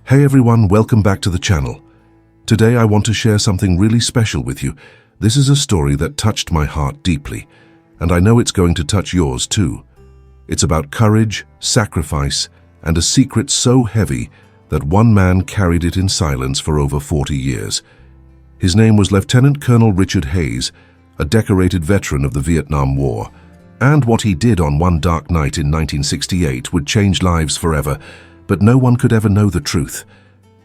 Hey everyone, welcome back to the channel. Today I want to share something really special with you. This is a story that touched my heart deeply, and I know it's going to touch yours too. It's about courage, sacrifice, and a secret so heavy that one man carried it in silence for over 40 years. His name was Lieutenant Colonel Richard Hayes, a decorated veteran of the Vietnam War. And what he did on one dark night in 1968 would change lives forever, but no one could ever know the truth.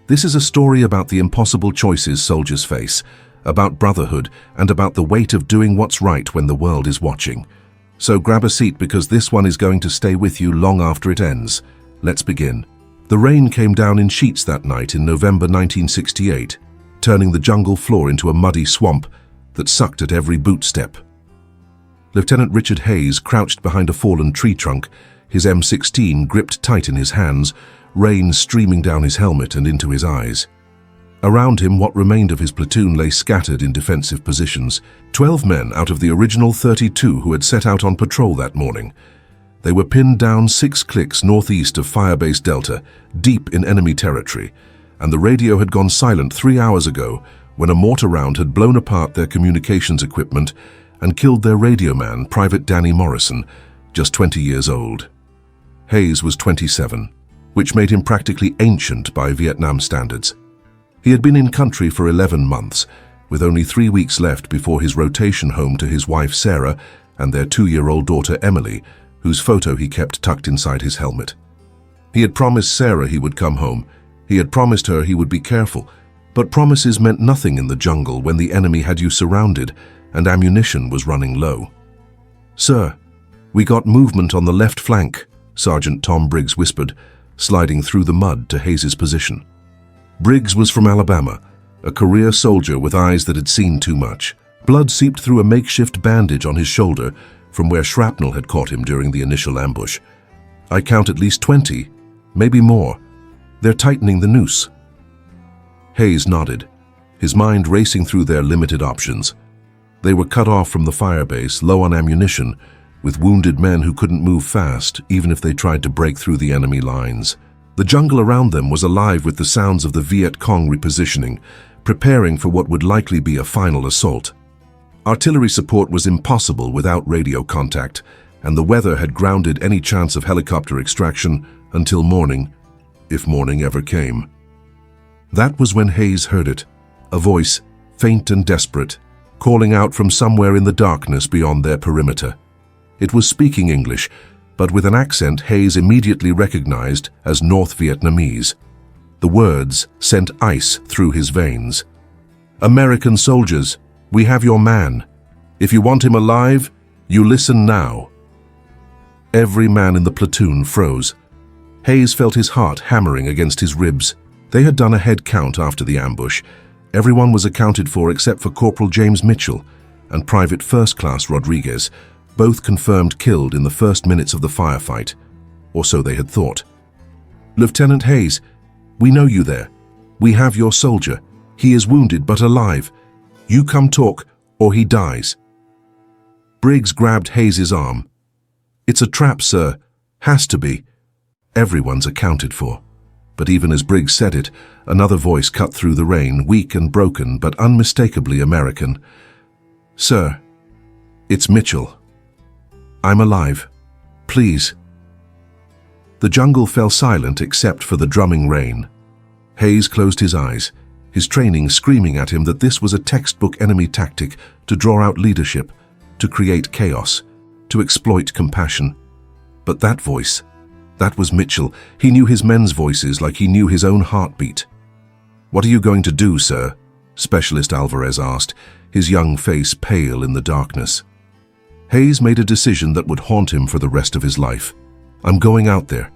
This is a story about the impossible choices soldiers face, about brotherhood, and about the weight of doing what's right when the world is watching. So grab a seat because this one is going to stay with you long after it ends. Let's begin. The rain came down in sheets that night in November 1968, turning the jungle floor into a muddy swamp that sucked at every boot step. Lieutenant Richard Hayes crouched behind a fallen tree trunk, his M16 gripped tight in his hands, rain streaming down his helmet and into his eyes. Around him, what remained of his platoon lay scattered in defensive positions, 12 men out of the original 32 who had set out on patrol that morning. They were pinned down 6 clicks northeast of Firebase Delta, deep in enemy territory, and the radio had gone silent 3 hours ago when a mortar round had blown apart their communications equipment and killed their radio man, Private Danny Morrison, just 20 years old. Hayes was 27, which made him practically ancient by Vietnam standards. He had been in country for 11 months, with only 3 weeks left before his rotation home to his wife Sarah and their 2-year-old daughter Emily, whose photo he kept tucked inside his helmet. He had promised Sarah he would come home. He had promised her he would be careful, but promises meant nothing in the jungle when the enemy had you surrounded and ammunition was running low. "Sir, we got movement on the left flank," Sergeant Tom Briggs whispered, sliding through the mud to Hayes' position. Briggs was from Alabama, a career soldier with eyes that had seen too much. Blood seeped through a makeshift bandage on his shoulder from where shrapnel had caught him during the initial ambush. "I count at least 20, maybe more. They're tightening the noose." Hayes nodded, his mind racing through their limited options. They were cut off from the firebase, low on ammunition, with wounded men who couldn't move fast, even if they tried to break through the enemy lines. The jungle around them was alive with the sounds of the Viet Cong repositioning, preparing for what would likely be a final assault. Artillery support was impossible without radio contact, and the weather had grounded any chance of helicopter extraction until morning, if morning ever came. That was when Hayes heard it, a voice, faint and desperate, calling out from somewhere in the darkness beyond their perimeter. It was speaking English, but with an accent Hayes immediately recognized as North Vietnamese. The words sent ice through his veins. "American soldiers, we have your man. If you want him alive, you listen now." Every man in the platoon froze. Hayes felt his heart hammering against his ribs. They had done a head count after the ambush. Everyone was accounted for except for Corporal James Mitchell and Private First Class Rodriguez, both confirmed killed in the first minutes of the firefight, or so they had thought. "Lieutenant Hayes, we know you there. We have your soldier. He is wounded but alive. You come talk, or he dies." Briggs grabbed Hayes' arm. "It's a trap, sir. Has to be. Everyone's accounted for." But even as Briggs said it, another voice cut through the rain, weak and broken, but unmistakably American. "Sir, it's Mitchell. I'm alive. Please." The jungle fell silent except for the drumming rain. Hayes closed his eyes, his training screaming at him that this was a textbook enemy tactic to draw out leadership, to create chaos, to exploit compassion. But that voice, that was Mitchell. He knew his men's voices like he knew his own heartbeat. "What are you going to do, sir?" Specialist Alvarez asked, his young face pale in the darkness. Hayes made a decision that would haunt him for the rest of his life. "I'm going out there."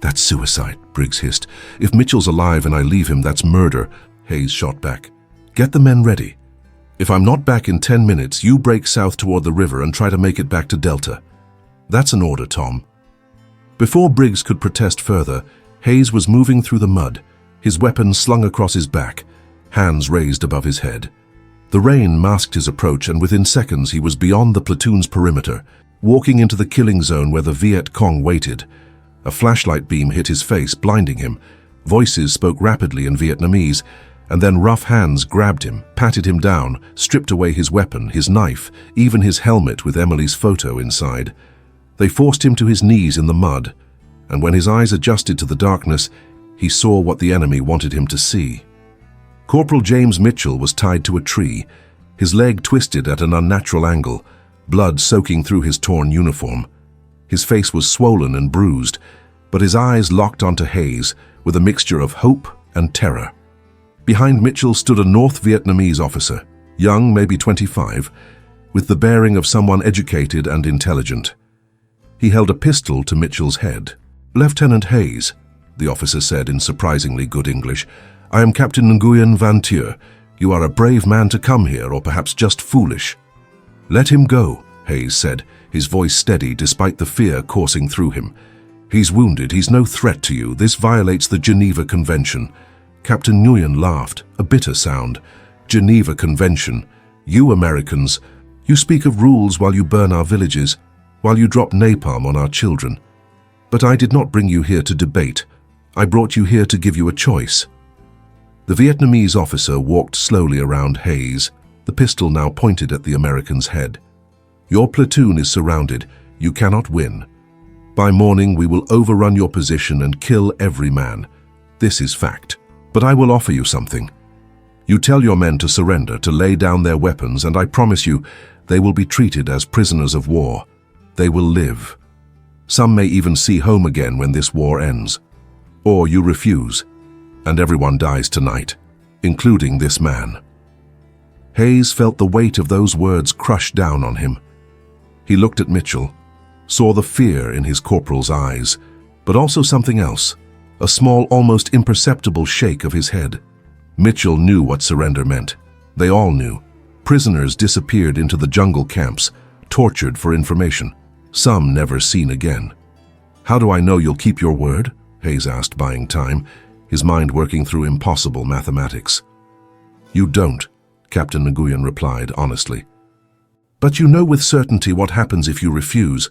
"That's suicide," Briggs hissed. "If Mitchell's alive and I leave him, that's murder." Hayes shot back. "Get the men ready. If I'm not back in 10 minutes, you break south toward the river and try to make it back to Delta." "That's an order, Tom." Before Briggs could protest further, Hayes was moving through the mud, his weapon slung across his back, hands raised above his head. The rain masked his approach, and within seconds he was beyond the platoon's perimeter, walking into the killing zone where the Viet Cong waited. A flashlight beam hit his face, blinding him, Voices spoke rapidly in Vietnamese, and then rough hands grabbed him, patted him down, stripped away his weapon, his knife, even his helmet with Emily's photo inside. They forced him to his knees in the mud, and when his eyes adjusted to the darkness, he saw what the enemy wanted him to see. Corporal James Mitchell was tied to a tree, his leg twisted at an unnatural angle, blood soaking through his torn uniform. His face was swollen and bruised, but his eyes locked onto Hayes with a mixture of hope and terror. Behind Mitchell stood a North Vietnamese officer, young, maybe 25, with the bearing of someone educated and intelligent. He held a pistol to Mitchell's head. "Lieutenant Hayes," the officer said in surprisingly good English, "I am Captain Nguyen Van Thieu. You are a brave man to come here, or perhaps just foolish." "Let him go," Hayes said, his voice steady despite the fear coursing through him. "He's wounded, he's no threat to you. This violates the Geneva Convention." Captain Nguyen laughed, a bitter sound. "Geneva Convention. You Americans, you speak of rules while you burn our villages, while you drop napalm on our children. But I did not bring you here to debate. I brought you here to give you a choice." The Vietnamese officer walked slowly around Hayes, the pistol now pointed at the American's head. "Your platoon is surrounded. You cannot win. By morning we will overrun your position and kill every man. This is fact. But I will offer you something. You tell your men to surrender, to lay down their weapons, and I promise you they will be treated as prisoners of war. They will live. Some may even see home again when this war ends. Or you refuse, and everyone dies tonight, including this man." Hayes felt the weight of those words crush down on him. He looked at Mitchell, saw the fear in his corporal's eyes, but also something else, a small, almost imperceptible shake of his head. Mitchell knew what surrender meant. They all knew. Prisoners disappeared into the jungle camps, tortured for information, some never seen again. "How do I know you'll keep your word?" Hayes asked, buying time, his mind working through impossible mathematics. "You don't," Captain Nguyen replied honestly. "But you know with certainty what happens if you refuse.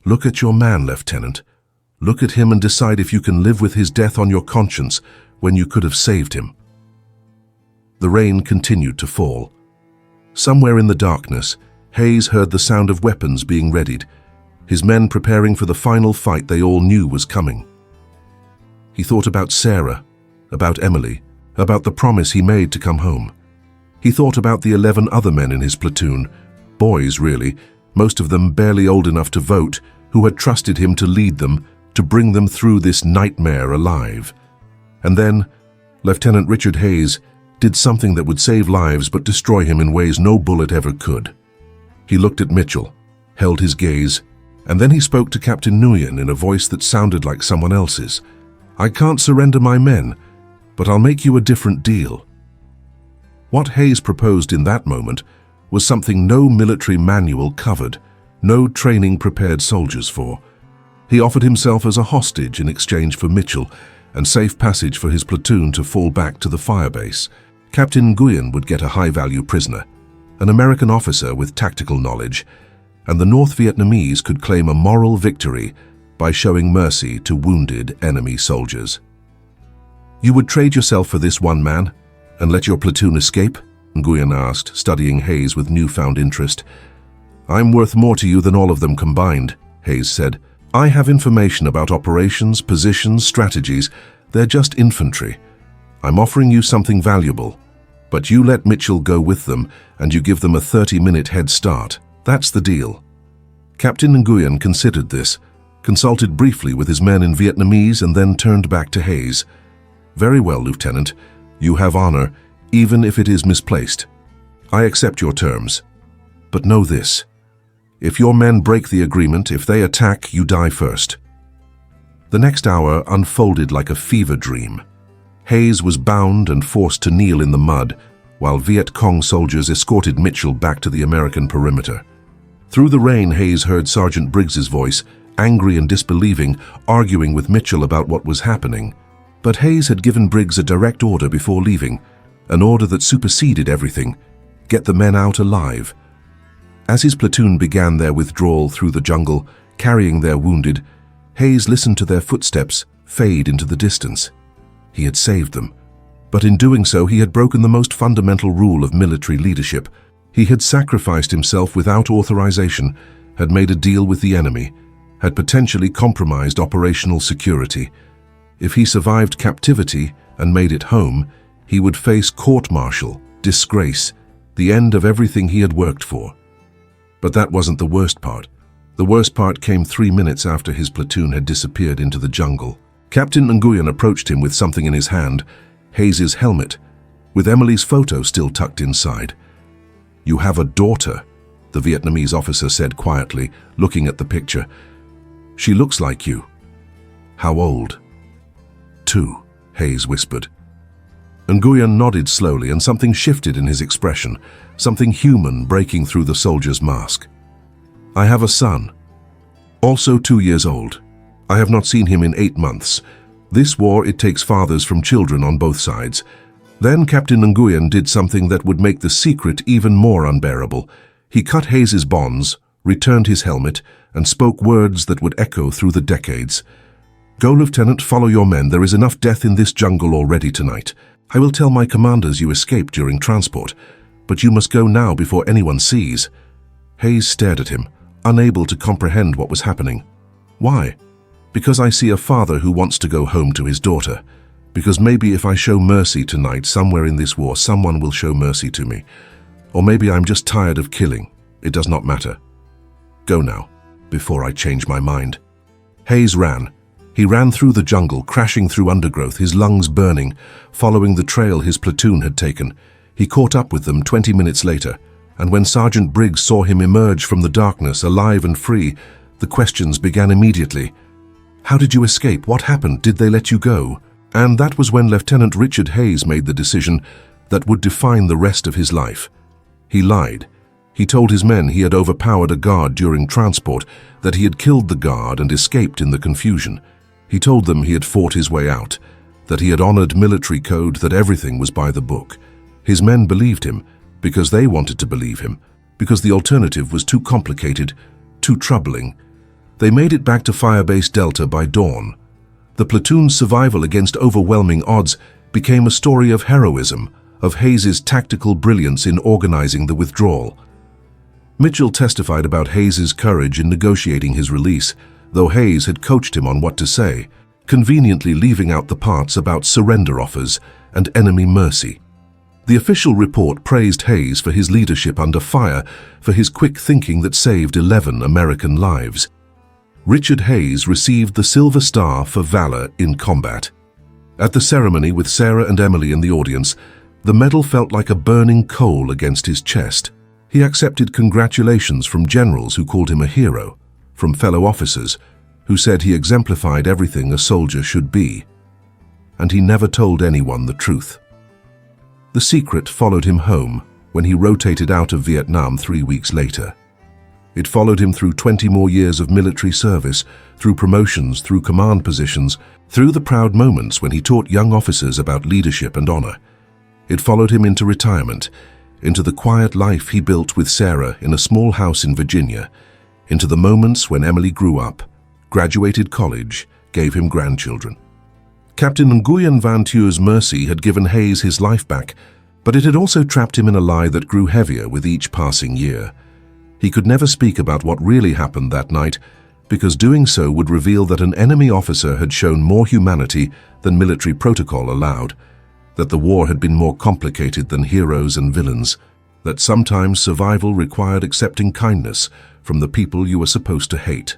Look at your man, Lieutenant. Look at him and decide if you can live with his death on your conscience when you could have saved him." The rain continued to fall. Somewhere in the darkness, Hayes heard the sound of weapons being readied, his men preparing for the final fight they all knew was coming. He thought about Sarah, about Emily, about the promise he made to come home. He thought about the 11 other men in his platoon, boys really, most of them barely old enough to vote, who had trusted him to lead them, to bring them through this nightmare alive. And then, Lieutenant Richard Hayes did something that would save lives but destroy him in ways no bullet ever could. He looked at Mitchell, held his gaze, and then he spoke to Captain Nguyen in a voice that sounded like someone else's. "I can't surrender my men, but I'll make you a different deal." What Hayes proposed in that moment was something no military manual covered, no training prepared soldiers for. He offered himself as a hostage in exchange for Mitchell and safe passage for his platoon to fall back to the firebase. Captain Nguyen would get a high-value prisoner, an American officer with tactical knowledge, and the North Vietnamese could claim a moral victory by showing mercy to wounded enemy soldiers. "You would trade yourself for this one man and let your platoon escape?" Nguyen asked, studying Hayes with newfound interest. "I'm worth more to you than all of them combined," Hayes said. "I have information about operations, positions, strategies. They're just infantry. I'm offering you something valuable, but you let Mitchell go with them and you give them a 30-minute head start. That's the deal." Captain Nguyen considered this, consulted briefly with his men in Vietnamese, and then turned back to Hayes. "Very well, Lieutenant. You have honor, even if it is misplaced. I accept your terms. But know this. If your men break the agreement, if they attack, you die first." The next hour unfolded like a fever dream. Hayes was bound and forced to kneel in the mud, while Viet Cong soldiers escorted Mitchell back to the American perimeter. Through the rain, Hayes heard Sergeant Briggs's voice, angry and disbelieving, arguing with Mitchell about what was happening. But Hayes had given Briggs a direct order before leaving, an order that superseded everything: get the men out alive. As his platoon began their withdrawal through the jungle, carrying their wounded, Hayes listened to their footsteps fade into the distance. He had saved them. But in doing so, he had broken the most fundamental rule of military leadership. He had sacrificed himself without authorization, had made a deal with the enemy, had potentially compromised operational security. If he survived captivity and made it home, he would face court-martial, disgrace, the end of everything he had worked for. But that wasn't the worst part. The worst part came 3 minutes after his platoon had disappeared into the jungle. Captain Nguyen approached him with something in his hand, Hayes's helmet, with Emily's photo still tucked inside. "You have a daughter," the Vietnamese officer said quietly, looking at the picture. "She looks like you." "How old?" "2," Hayes whispered. Nguyen nodded slowly, and something shifted in his expression, something human breaking through the soldier's mask. "I have a son, also 2 years old. I have not seen him in 8 months. This war, it takes fathers from children on both sides." Then Captain Nguyen did something that would make the secret even more unbearable. He cut Hayes's bonds, returned his helmet, and spoke words that would echo through the decades. "Go, Lieutenant, follow your men. There is enough death in this jungle already tonight. I will tell my commanders you escaped during transport, but you must go now before anyone sees." Hayes stared at him, unable to comprehend what was happening. "Why?" "Because I see a father who wants to go home to his daughter. Because maybe if I show mercy tonight, somewhere in this war, someone will show mercy to me. Or maybe I'm just tired of killing. It does not matter. Go now, before I change my mind." Hayes ran. He ran through the jungle, crashing through undergrowth, his lungs burning, following the trail his platoon had taken. He caught up with them 20 minutes later, and when Sergeant Briggs saw him emerge from the darkness, alive and free, the questions began immediately. "How did you escape? What happened? Did they let you go?" And that was when Lieutenant Richard Hayes made the decision that would define the rest of his life. He lied. He told his men he had overpowered a guard during transport, that he had killed the guard and escaped in the confusion. He told them he had fought his way out, that he had honored military code, that everything was by the book. His men believed him because they wanted to believe him, because the alternative was too complicated, too troubling. They made it back to Firebase Delta by dawn. The platoon's survival against overwhelming odds became a story of heroism, of Hayes's tactical brilliance in organizing the withdrawal. Mitchell testified about Hayes's courage in negotiating his release, though Hayes had coached him on what to say, conveniently leaving out the parts about surrender offers and enemy mercy. The official report praised Hayes for his leadership under fire, for his quick thinking that saved 11 American lives. Richard Hayes received the Silver Star for valor in combat. At the ceremony, with Sarah and Emily in the audience, the medal felt like a burning coal against his chest. He accepted congratulations from generals who called him a hero, from fellow officers who said he exemplified everything a soldier should be. And he never told anyone the truth. The secret followed him home when he rotated out of Vietnam 3 weeks later. It followed him through 20 more years of military service, through promotions, through command positions, through the proud moments when he taught young officers about leadership and honor. It followed him into retirement, into the quiet life he built with Sarah in a small house in Virginia, into the moments when Emily grew up, graduated college, gave him grandchildren. Captain Nguyen Van Thu's mercy had given Hayes his life back, but it had also trapped him in a lie that grew heavier with each passing year. He could never speak about what really happened that night, because doing so would reveal that an enemy officer had shown more humanity than military protocol allowed, that the war had been more complicated than heroes and villains, that sometimes survival required accepting kindness from the people you were supposed to hate.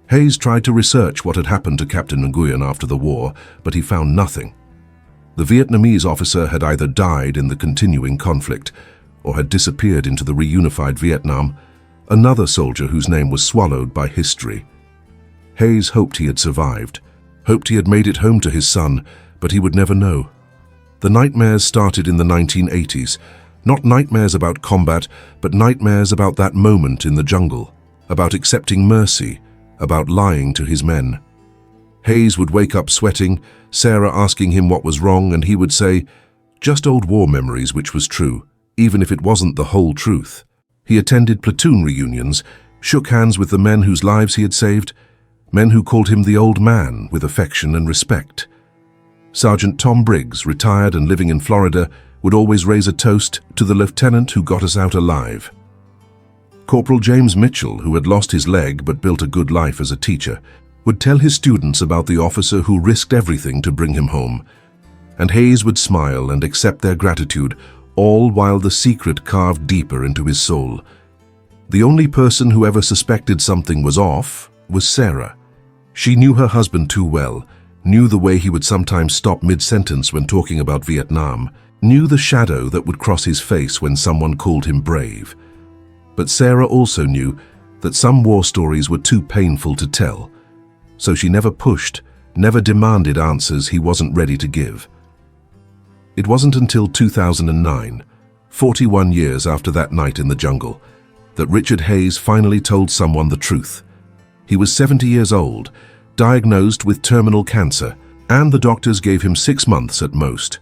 Hayes tried to research what had happened to Captain Nguyen after the war, but he found nothing. The Vietnamese officer had either died in the continuing conflict or had disappeared into the reunified Vietnam, another soldier whose name was swallowed by history. Hayes hoped he had survived, hoped he had made it home to his son, but he would never know. The nightmares started in the 1980s, not nightmares about combat, but nightmares about that moment in the jungle, about accepting mercy, about lying to his men. Hayes would wake up sweating, Sarah asking him what was wrong, and he would say, "Just old war memories," which was true, even if it wasn't the whole truth. He attended platoon reunions, shook hands with the men whose lives he had saved, men who called him the old man with affection and respect. Sergeant Tom Briggs, retired and living in Florida, would always raise a toast to the lieutenant who got us out alive. Corporal James Mitchell, who had lost his leg but built a good life as a teacher, would tell his students about the officer who risked everything to bring him home. And Hayes would smile and accept their gratitude, all while the secret carved deeper into his soul. The only person who ever suspected something was off was Sarah. She knew her husband too well, knew the way he would sometimes stop mid-sentence when talking about Vietnam, knew the shadow that would cross his face when someone called him brave. But Sarah also knew that some war stories were too painful to tell, so she never pushed, never demanded answers he wasn't ready to give. It wasn't until 2009, 41 years after that night in the jungle, that Richard Hayes finally told someone the truth. He was 70 years old, diagnosed with terminal cancer, and the doctors gave him 6 months at most.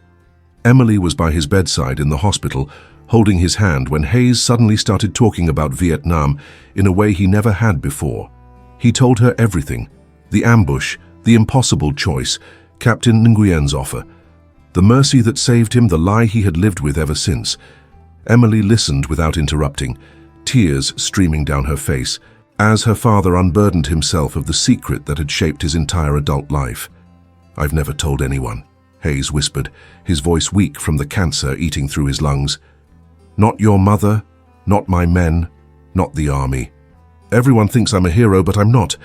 Emily was by his bedside in the hospital, holding his hand when Hayes suddenly started talking about Vietnam in a way he never had before. He told her everything: the ambush, the impossible choice, Captain Nguyen's offer, the mercy that saved him, the lie he had lived with ever since. Emily listened without interrupting, tears streaming down her face, as her father unburdened himself of the secret that had shaped his entire adult life. "I've never told anyone," Hayes whispered, his voice weak from the cancer eating through his lungs. "Not your mother, not my men, not the army. Everyone thinks I'm a hero, but I'm not.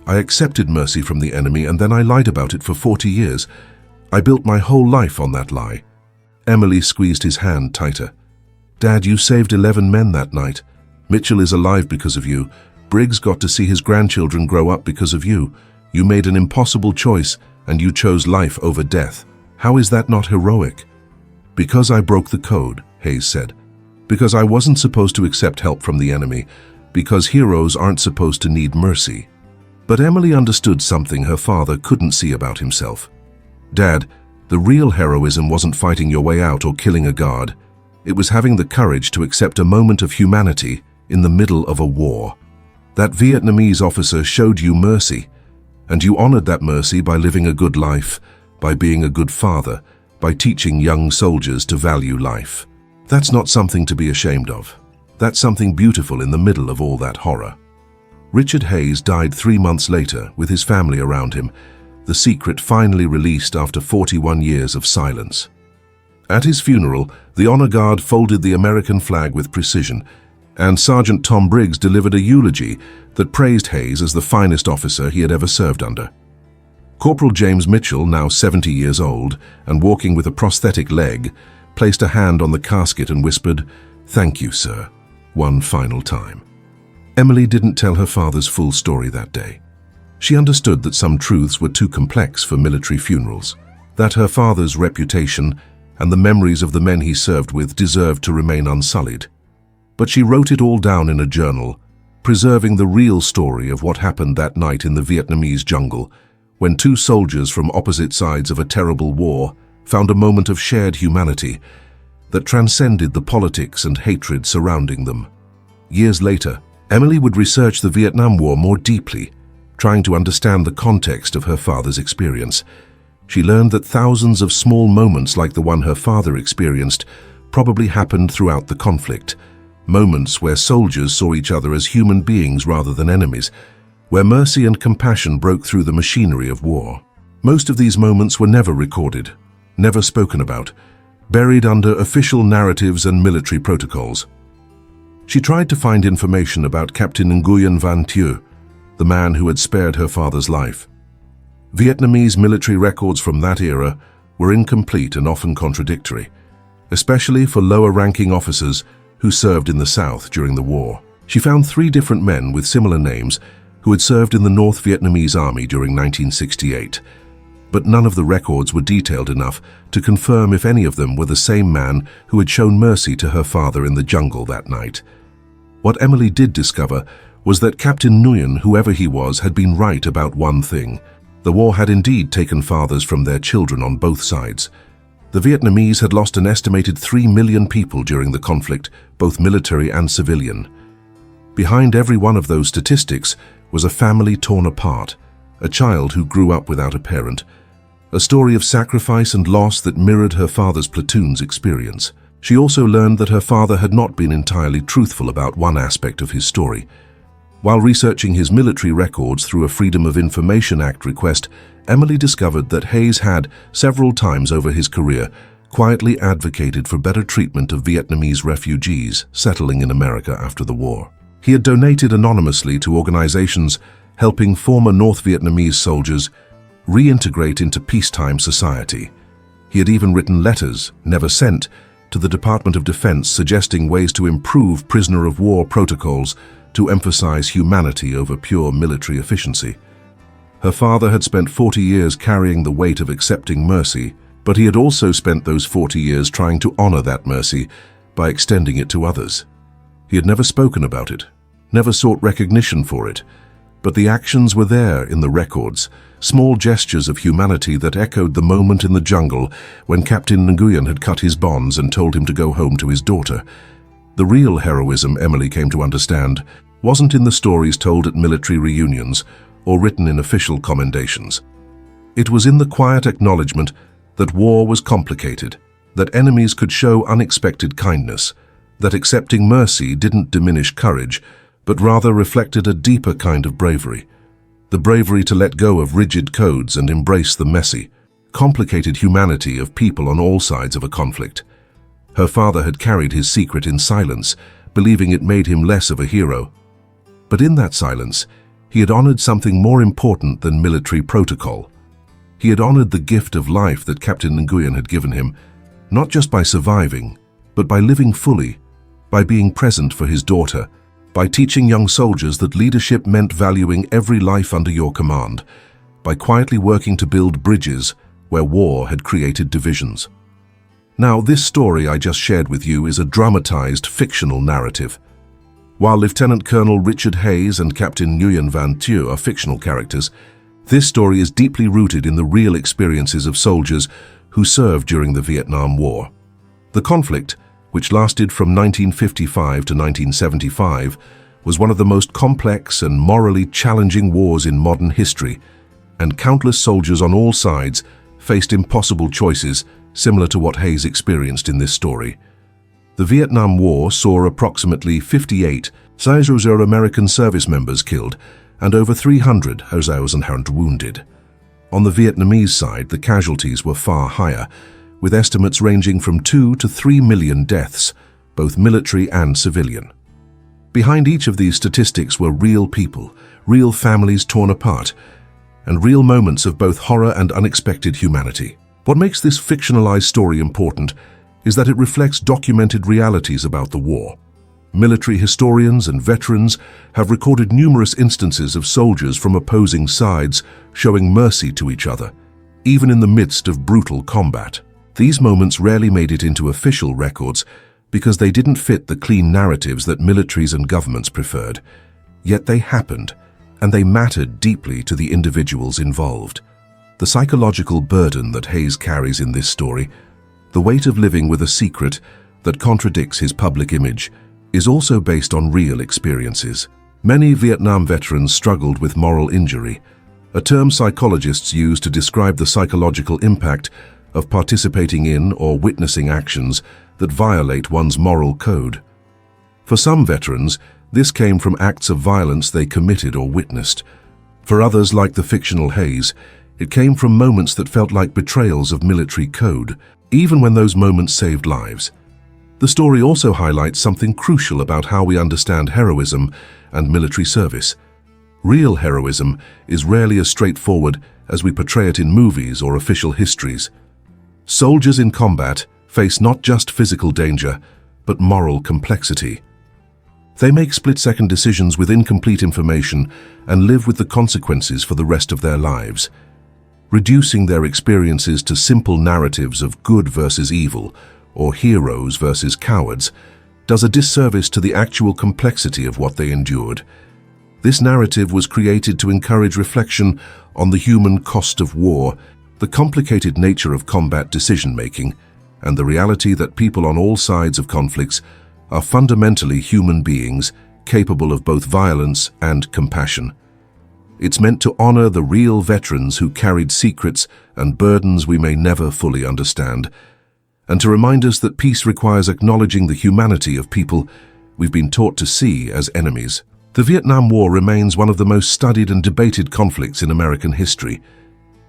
I accepted mercy from the enemy, and then I lied about it for 40 years. I built my whole life on that lie." Emily squeezed his hand tighter. "Dad, you saved 11 men that night. Mitchell is alive because of you. Briggs got to see his grandchildren grow up because of you. You made an impossible choice, and you chose life over death. How is that not heroic?" "Because I broke the code," Hayes said. "Because I wasn't supposed to accept help from the enemy. Because heroes aren't supposed to need mercy." But Emily understood something her father couldn't see about himself. "Dad, the real heroism wasn't fighting your way out or killing a guard. It was having the courage to accept a moment of humanity in the middle of a war. That Vietnamese officer showed you mercy, and you honored that mercy by living a good life, by being a good father, by teaching young soldiers to value life. That's not something to be ashamed of. That's something beautiful in the middle of all that horror." Richard Hayes died 3 months later with his family around him, the secret finally released after 41 years of silence. At his funeral, the honor guard folded the American flag with precision, and Sergeant Tom Briggs delivered a eulogy that praised Hayes as the finest officer he had ever served under. Corporal James Mitchell, now 70 years old and walking with a prosthetic leg, placed a hand on the casket and whispered, "Thank you, sir," one final time. Emily didn't tell her father's full story that day. She understood that some truths were too complex for military funerals, that her father's reputation and the memories of the men he served with deserved to remain unsullied. But she wrote it all down in a journal, preserving the real story of what happened that night in the Vietnamese jungle, when 2 soldiers from opposite sides of a terrible war found a moment of shared humanity that transcended the politics and hatred surrounding them. Years later, Emily would research the Vietnam War more deeply, trying to understand the context of her father's experience. She learned that thousands of small moments like the one her father experienced probably happened throughout the conflict, moments where soldiers saw each other as human beings rather than enemies, where mercy and compassion broke through the machinery of war. Most of these moments were never recorded, never spoken about, buried under official narratives and military protocols. She tried to find information about Captain Nguyen Van Thieu, the man who had spared her father's life. Vietnamese military records from that era were incomplete and often contradictory, especially for lower-ranking officers who served in the South during the war. She found 3 different men with similar names who had served in the North Vietnamese Army during 1968, but none of the records were detailed enough to confirm if any of them were the same man who had shown mercy to her father in the jungle that night. What Emily did discover was that Captain Nguyen, whoever he was, had been right about one thing. The war had indeed taken fathers from their children on both sides. The Vietnamese had lost an estimated 3 million people during the conflict, both military and civilian. Behind every one of those statistics was a family torn apart, a child who grew up without a parent, a story of sacrifice and loss that mirrored her father's platoon's experience. She also learned that her father had not been entirely truthful about one aspect of his story. While researching his military records through a Freedom of Information Act request, Emily discovered that Hayes had, several times over his career, quietly advocated for better treatment of Vietnamese refugees settling in America after the war. He had donated anonymously to organizations helping former North Vietnamese soldiers reintegrate into peacetime society. He had even written letters, never sent, to the Department of Defense suggesting ways to improve prisoner of war protocols to emphasize humanity over pure military efficiency. Her father had spent 40 years carrying the weight of accepting mercy, but he had also spent those 40 years trying to honor that mercy by extending it to others. He had never spoken about it, never sought recognition for it, but the actions were there in the records, small gestures of humanity that echoed the moment in the jungle when Captain Nguyen had cut his bonds and told him to go home to his daughter. The real heroism, Emily came to understand, wasn't in the stories told at military reunions or written in official commendations. It was in the quiet acknowledgement that war was complicated, that enemies could show unexpected kindness, that accepting mercy didn't diminish courage, but rather reflected a deeper kind of bravery. The bravery to let go of rigid codes and embrace the messy, complicated humanity of people on all sides of a conflict. Her father had carried his secret in silence, believing it made him less of a hero. But in that silence, he had honored something more important than military protocol. He had honored the gift of life that Captain Nguyen had given him, not just by surviving, but by living fully, by being present for his daughter, by teaching young soldiers that leadership meant valuing every life under your command, by quietly working to build bridges where war had created divisions. Now, this story I just shared with you is a dramatized, fictional narrative. While Lieutenant Colonel Richard Hayes and Captain Nguyen Van Thieu are fictional characters, this story is deeply rooted in the real experiences of soldiers who served during the Vietnam War. The conflict, which lasted from 1955 to 1975, was one of the most complex and morally challenging wars in modern history, and countless soldiers on all sides faced impossible choices similar to what Hayes experienced in this story. The Vietnam War saw approximately 58 American service members killed and over 300 wounded. On the Vietnamese side, the casualties were far higher, with estimates ranging from 2 to 3 million deaths, both military and civilian. Behind each of these statistics were real people, real families torn apart, and real moments of both horror and unexpected humanity. What makes this fictionalized story important is that it reflects documented realities about the war. Military historians and veterans have recorded numerous instances of soldiers from opposing sides showing mercy to each other, even in the midst of brutal combat. These moments rarely made it into official records because they didn't fit the clean narratives that militaries and governments preferred. Yet they happened, and they mattered deeply to the individuals involved. The psychological burden that Hayes carries in this story, the weight of living with a secret that contradicts his public image, is also based on real experiences. Many Vietnam veterans struggled with moral injury, a term psychologists use to describe the psychological impact of participating in or witnessing actions that violate one's moral code. For some veterans, this came from acts of violence they committed or witnessed. For others, like the fictional Hayes, it came from moments that felt like betrayals of military code, even when those moments saved lives. The story also highlights something crucial about how we understand heroism and military service. Real heroism is rarely as straightforward as we portray it in movies or official histories. Soldiers in combat face not just physical danger, but moral complexity. They make split-second decisions with incomplete information and live with the consequences for the rest of their lives. Reducing their experiences to simple narratives of good versus evil, or heroes versus cowards, does a disservice to the actual complexity of what they endured. This narrative was created to encourage reflection on the human cost of war, the complicated nature of combat decision-making, and the reality that people on all sides of conflicts are fundamentally human beings capable of both violence and compassion. It's meant to honor the real veterans who carried secrets and burdens we may never fully understand, and to remind us that peace requires acknowledging the humanity of people we've been taught to see as enemies. The Vietnam War remains one of the most studied and debated conflicts in American history,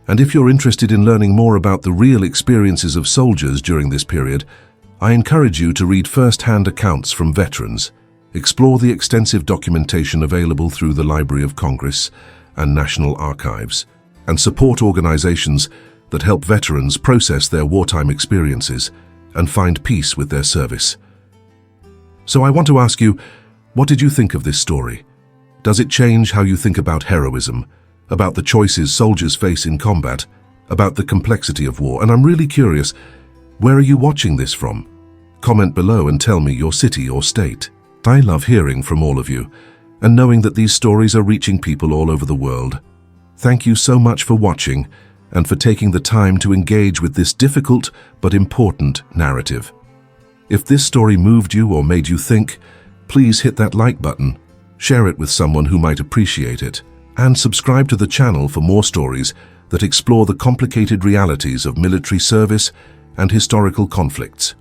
and if you're interested in learning more about the real experiences of soldiers during this period, I encourage you to read first-hand accounts from veterans, explore the extensive documentation available through the Library of Congress and National Archives, and support organizations that help veterans process their wartime experiences and find peace with their service. So I want to ask you, what did you think of this story? Does it change how you think about heroism, about the choices soldiers face in combat, about the complexity of war? And I'm really curious, where are you watching this from? Comment below and tell me your city or state. I love hearing from all of you and knowing that these stories are reaching people all over the world. Thank you so much for watching and for taking the time to engage with this difficult but important narrative. If this story moved you or made you think, please hit that like button, share it with someone who might appreciate it, and subscribe to the channel for more stories that explore the complicated realities of military service and historical conflicts.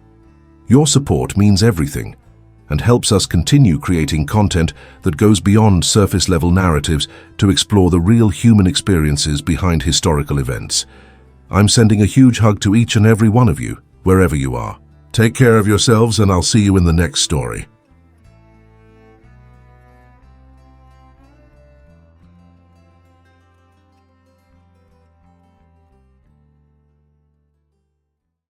Your support means everything and helps us continue creating content that goes beyond surface-level narratives to explore the real human experiences behind historical events. I'm sending a huge hug to each and every one of you, wherever you are. Take care of yourselves, and I'll see you in the next story.